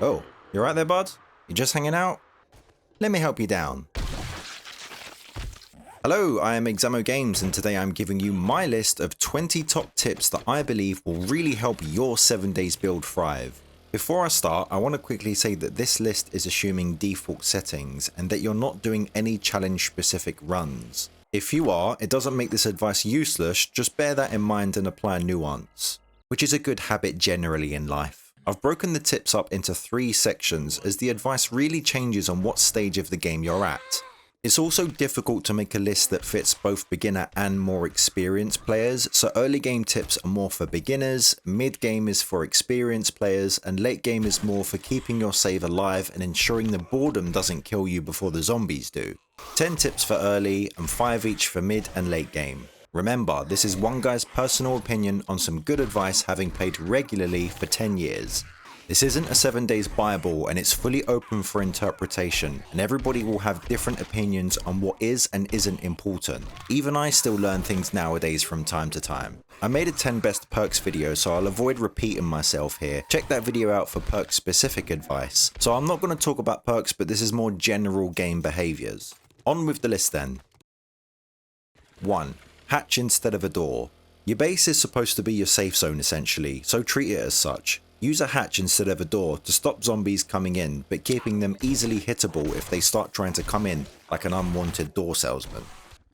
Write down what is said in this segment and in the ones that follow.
Oh, you right there, bud? You just hanging out? Let me help you down. Hello, I am Examo Games, and today I'm giving you my list of 20 top tips that I believe will really help your 7 days build thrive. Before I start, I want to quickly say that this list is assuming default settings and that you're not doing any challenge specific runs. If you are, it doesn't make this advice useless, just bear that in mind and apply nuance, which is a good habit generally in life. I've broken the tips up into 3 sections as the advice really changes on what stage of the game you're at. It's also difficult to make a list that fits both beginner and more experienced players, so early game tips are more for beginners, mid game is for experienced players, and late game is more for keeping your save alive and ensuring the boredom doesn't kill you before the zombies do. 10 tips for early and 5 each for mid and late game. Remember, this is one guy's personal opinion on some good advice having played regularly for 10 years. This isn't a 7 days Bible, and it's fully open for interpretation, and everybody will have different opinions on what is and isn't important. Even I still learn things nowadays from time to time. I made a 10 best perks video, so I'll avoid repeating myself here. Check that video out for perk specific advice. So I'm not going to talk about perks, but this is more general game behaviors. On with the list then. 1. Hatch instead of a door. Your base is supposed to be your safe zone essentially, so treat it as such. Use a hatch instead of a door to stop zombies coming in, but keeping them easily hittable if they start trying to come in like an unwanted door salesman.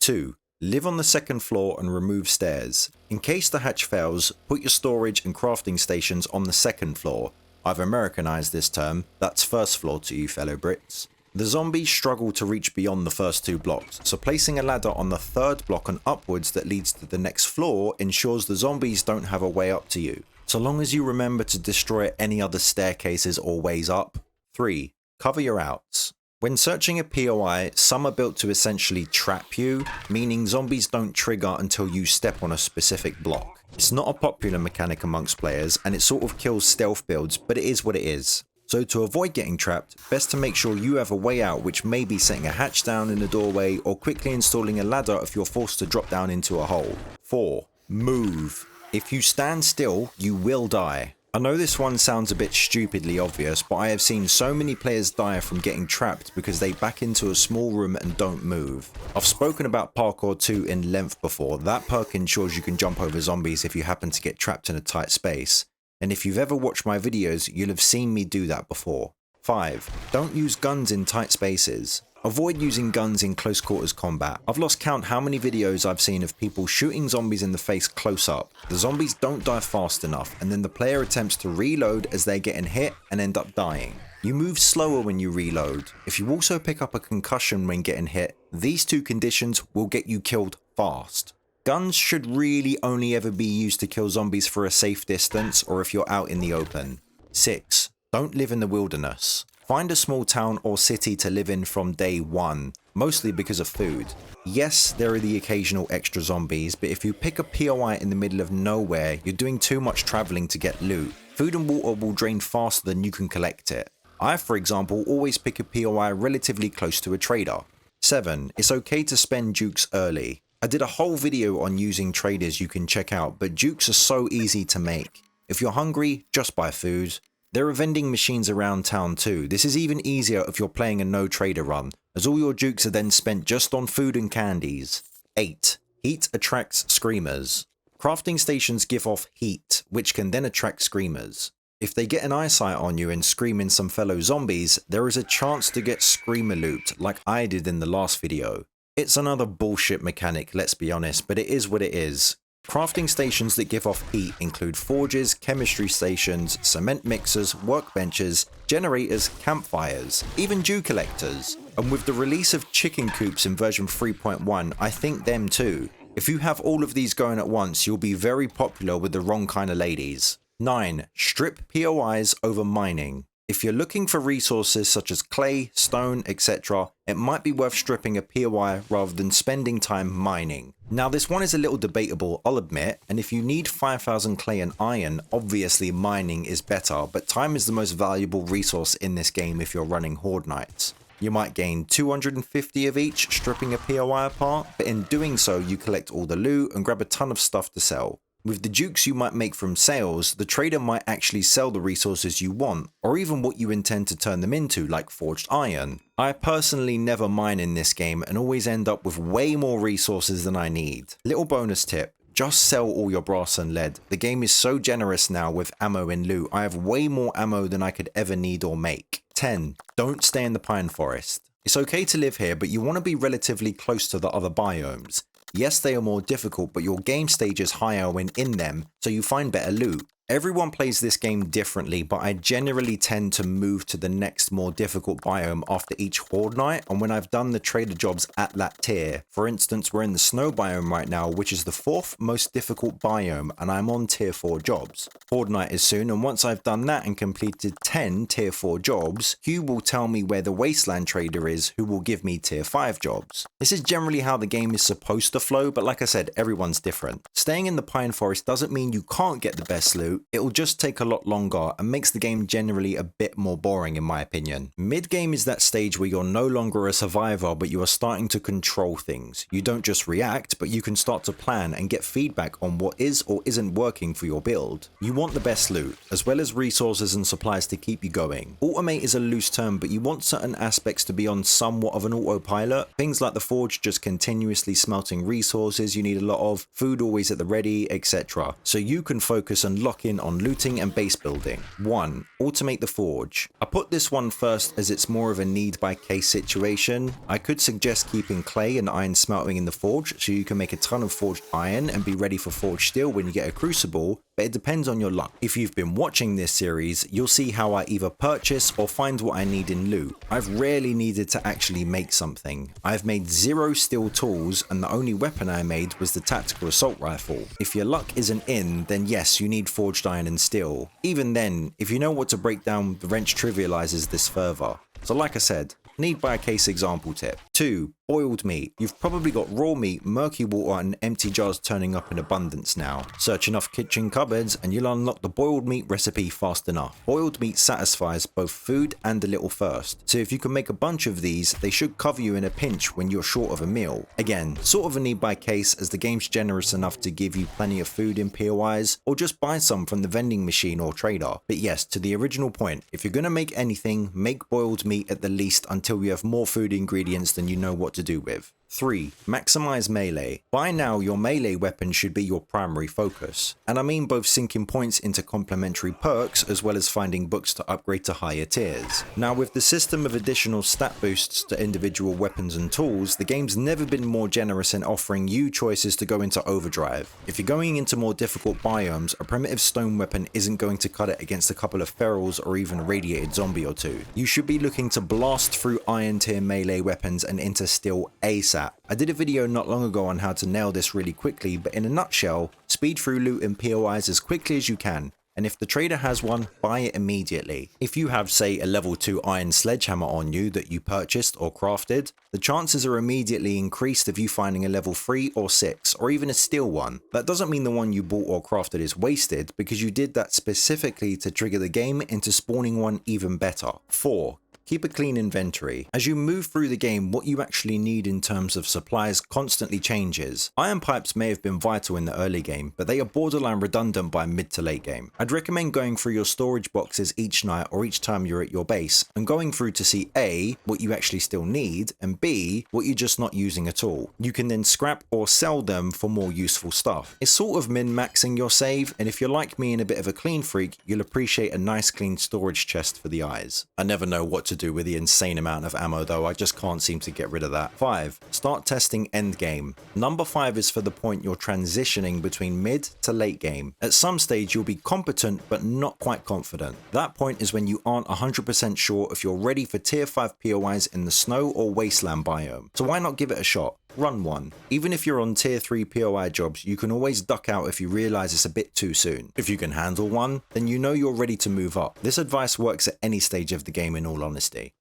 2. Live on the second floor and remove stairs. In case the hatch fails, put your storage and crafting stations on the second floor. I've Americanized this term, that's first floor to you fellow Brits. The zombies struggle to reach beyond the first 2 blocks, so placing a ladder on the 3rd block and upwards that leads to the next floor ensures the zombies don't have a way up to you, so long as you remember to destroy any other staircases or ways up. 3. Cover your outs. When searching a POI, some are built to essentially trap you, meaning zombies don't trigger until you step on a specific block. It's not a popular mechanic amongst players, and it sort of kills stealth builds, but it is what it is. So to avoid getting trapped, best to make sure you have a way out, which may be setting a hatch down in a doorway or quickly installing a ladder if you're forced to drop down into a hole. 4. Move. If you stand still, you will die. I know this one sounds a bit stupidly obvious, but I have seen so many players die from getting trapped because they back into a small room and don't move. I've spoken about Parkour 2 in length before. That perk ensures you can jump over zombies if you happen to get trapped in a tight space. And if you've ever watched my videos, you'll have seen me do that before. 5. Don't use guns in tight spaces. Avoid using guns in close quarters combat. I've lost count how many videos I've seen of people shooting zombies in the face close up. The zombies don't die fast enough, and then the player attempts to reload as they're getting hit and end up dying. You move slower when you reload. If you also pick up a concussion when getting hit, these 2 conditions will get you killed fast. Guns should really only ever be used to kill zombies for a safe distance or if you're out in the open. 6. Don't live in the wilderness. Find a small town or city to live in from day 1, mostly because of food. Yes, there are the occasional extra zombies, but if you pick a POI in the middle of nowhere, you're doing too much traveling to get loot. Food and water will drain faster than you can collect it. I, for example, always pick a POI relatively close to a trader. 7. It's okay to spend jukes early. I did a whole video on using traders you can check out, but jukes are so easy to make. If you're hungry, just buy food. There are vending machines around town too. This is even easier if you're playing a no trader run, as all your jukes are then spent just on food and candies. 8. Heat attracts screamers. Crafting stations give off heat, which can then attract screamers. If they get an eyesight on you and scream in some fellow zombies, there is a chance to get screamer looped like I did in the last video. It's another bullshit mechanic, let's be honest, but it is what it is. Crafting stations that give off heat include forges, chemistry stations, cement mixers, workbenches, generators, campfires, even dew collectors. And with the release of chicken coops in version 3.1, I think them too. If you have all of these going at once, you'll be very popular with the wrong kind of ladies. 9. Strip POIs over mining. If you're looking for resources such as clay, stone, etc., it might be worth stripping a POI rather than spending time mining. Now this one is a little debatable, I'll admit, and if you need 5,000 clay and iron, obviously mining is better, but time is the most valuable resource in this game if you're running Horde Nights. You might gain 250 of each stripping a POI apart, but in doing so you collect all the loot and grab a ton of stuff to sell. With the dukes you might make from sales, the trader might actually sell the resources you want, or even what you intend to turn them into, like forged iron. I personally never mine in this game and always end up with way more resources than I need. Little bonus tip. Just sell all your brass and lead. The game is so generous now with ammo and loot. I have way more ammo than I could ever need or make. 10. Don't stay in the pine forest. It's okay to live here, but you want to be relatively close to the other biomes. Yes, they are more difficult, but your game stage is higher when in them, so you find better loot. Everyone plays this game differently, but I generally tend to move to the next more difficult biome after each horde night and when I've done the trader jobs at that tier. For instance, we're in the snow biome right now, which is the 4th most difficult biome, and I'm on tier 4 jobs. Horde night is soon, and once I've done that and completed 10 tier 4 jobs, Hugh will tell me where the wasteland trader is, who will give me tier 5 jobs. This is generally how the game is supposed to flow, but like I said, everyone's different. Staying in the pine forest doesn't mean you can't get the best loot. It'll just take a lot longer and makes the game generally a bit more boring in my opinion. Mid-game is that stage where you're no longer a survivor, but you are starting to control things. You don't just react, but you can start to plan and get feedback on what is or isn't working for your build. You want the best loot, as well as resources and supplies to keep you going. Automate is a loose term, but you want certain aspects to be on somewhat of an autopilot. Things like the forge just continuously smelting resources you need a lot of, food always at the ready, etc. So you can focus and lock in on looting and base building. 1. Automate the forge. I put this one first as it's more of a need by case situation. I could suggest keeping clay and iron smelting in the forge so you can make a ton of forged iron and be ready for forged steel when you get a crucible, but it depends on your luck. If you've been watching this series, you'll see how I either purchase or find what I need in loot. I've rarely needed to actually make something. I've made 0 steel tools and the only weapon I made was the tactical assault rifle. If your luck isn't in, then yes, you need forged iron and steel. Even then, if you know what to break down, the wrench trivializes this further. So like I said, need by a case example tip. 2. Boiled meat. You've probably got raw meat, murky water and empty jars turning up in abundance now. Search enough kitchen cupboards and you'll unlock the boiled meat recipe fast enough. Boiled meat satisfies both food and a little thirst. So if you can make a bunch of these, they should cover you in a pinch when you're short of a meal. Again, sort of a need by case as the game's generous enough to give you plenty of food in POIs, or just buy some from the vending machine or trader. But yes, to the original point, if you're gonna make anything, make boiled meat at the least until you have more food ingredients than you know what to do with. 3. Maximize melee. By now, your melee weapon should be your primary focus. And I mean both sinking points into complementary perks as well as finding books to upgrade to higher tiers. Now with the system of additional stat boosts to individual weapons and tools, the game's never been more generous in offering you choices to go into overdrive. If you're going into more difficult biomes, a primitive stone weapon isn't going to cut it against a couple of ferals or even a radiated zombie or two. You should be looking to blast through iron tier melee weapons and into steel ASAP. I did a video not long ago on how to nail this really quickly, but in a nutshell, speed through loot and POIs as quickly as you can, and if the trader has one, buy it immediately. If you have, say, a level 2 iron sledgehammer on you that you purchased or crafted, the chances are immediately increased of you finding a level 3 or 6, or even a steel one. That doesn't mean the one you bought or crafted is wasted, because you did that specifically to trigger the game into spawning one even better. 4. Keep a clean inventory. As you move through the game, what you actually need in terms of supplies constantly changes. Iron pipes may have been vital in the early game, but they are borderline redundant by mid to late game. I'd recommend going through your storage boxes each night or each time you're at your base, and going through to see A, what you actually still need, and B, what you're just not using at all. You can then scrap or sell them for more useful stuff. It's sort of min-maxing your save, and if you're like me and a bit of a clean freak, you'll appreciate a nice clean storage chest for the eyes. I never know what to do with the insane amount of ammo though, I just can't seem to get rid of that. 5. Start testing endgame. Number 5 is for the point you're transitioning between mid to late game. At some stage you'll be competent but not quite confident. That point is when you aren't 100% sure if you're ready for tier 5 POIs in the snow or wasteland biome. So why not give it a shot? Run one. Even if you're on tier 3 POI jobs, you can always duck out if you realize it's a bit too soon. If you can handle one, then you know you're ready to move up. This advice works at any stage of the game in all honesty.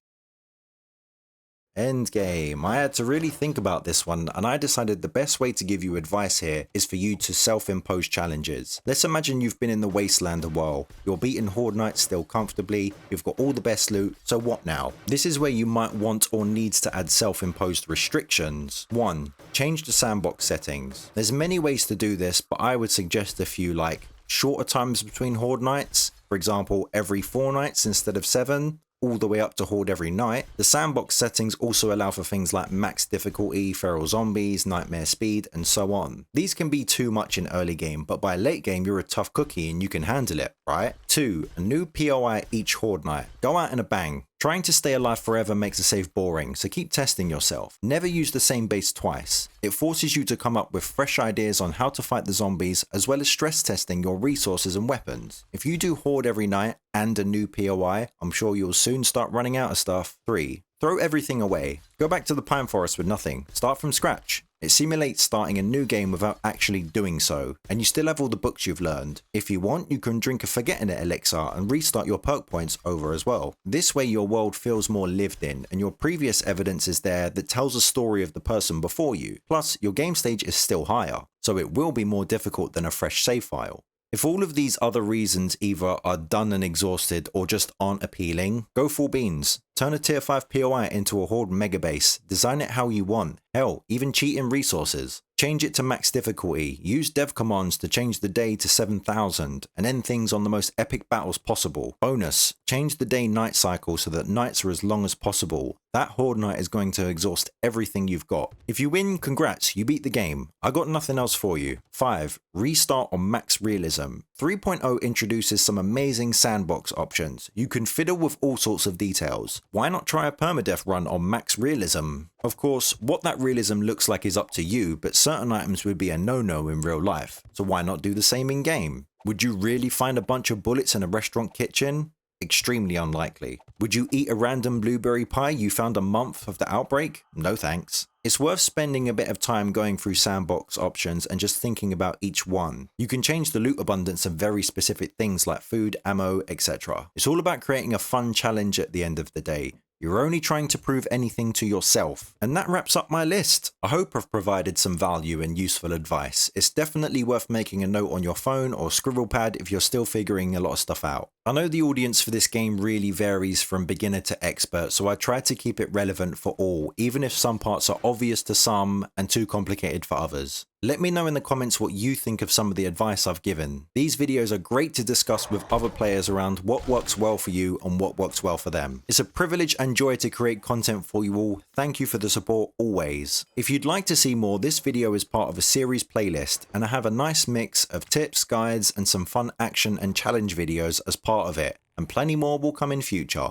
Endgame. I had to really think about this one, and I decided the best way to give you advice here is for you to self-impose challenges. Let's imagine you've been in the wasteland a while, you're beating horde knights still comfortably, you've got all the best loot, so what now? This is where you might want or needs to add self-imposed restrictions. 1. Change the sandbox settings. There's many ways to do this, but I would suggest a few, like shorter times between horde nights, for example every 4 nights instead of 7, all the way up to horde every night. The sandbox settings also allow for things like max difficulty, feral zombies, nightmare speed, and so on. These can be too much in early game, but by late game you're a tough cookie and you can handle it, right? 2. A new POI each horde night. Go out in a bang. Trying to stay alive forever makes a save boring, so keep testing yourself. Never use the same base twice. It forces you to come up with fresh ideas on how to fight the zombies, as well as stress testing your resources and weapons. If you do horde every night and a new POI, I'm sure you'll soon start running out of stuff. 3. Throw everything away. Go back to the pine forest with nothing. Start from scratch. It simulates starting a new game without actually doing so, and you still have all the books you've learned. If you want, you can drink a forgetting it elixir and restart your perk points over as well. This way your world feels more lived in, and your previous evidence is there that tells a story of the person before you. Plus, your game stage is still higher, so it will be more difficult than a fresh save file. If all of these other reasons either are done and exhausted or just aren't appealing, go full beans. Turn a tier 5 POI into a horde megabase, design it how you want, hell, even cheat in resources. Change it to max difficulty, use dev commands to change the day to 7000 and end things on the most epic battles possible. Bonus, change the day-night cycle so that nights are as long as possible. That horde night is going to exhaust everything you've got. If you win, congrats, you beat the game. I got nothing else for you. 5. Restart on max realism. 3.0 introduces some amazing sandbox options. You can fiddle with all sorts of details. Why not try a permadeath run on max realism? Of course, what that realism looks like is up to you, but certain items would be a no-no in real life, so why not do the same in game? Would you really find a bunch of bullets in a restaurant kitchen? Extremely unlikely. Would you eat a random blueberry pie you found a month of the outbreak? No thanks. It's worth spending a bit of time going through sandbox options and just thinking about each one. You can change the loot abundance of very specific things like food, ammo, etc. It's all about creating a fun challenge at the end of the day. You're only trying to prove anything to yourself. And that wraps up my list. I hope I've provided some value and useful advice. It's definitely worth making a note on your phone or scribble pad if you're still figuring a lot of stuff out. I know the audience for this game really varies from beginner to expert, so I try to keep it relevant for all, even if some parts are obvious to some and too complicated for others. Let me know in the comments what you think of some of the advice I've given. These videos are great to discuss with other players around what works well for you and what works well for them. It's a privilege and joy to create content for you all. Thank you for the support always. If you'd like to see more, this video is part of a series playlist, and I have a nice mix of tips, guides, and some fun action and challenge videos as part of it, and plenty more will come in future.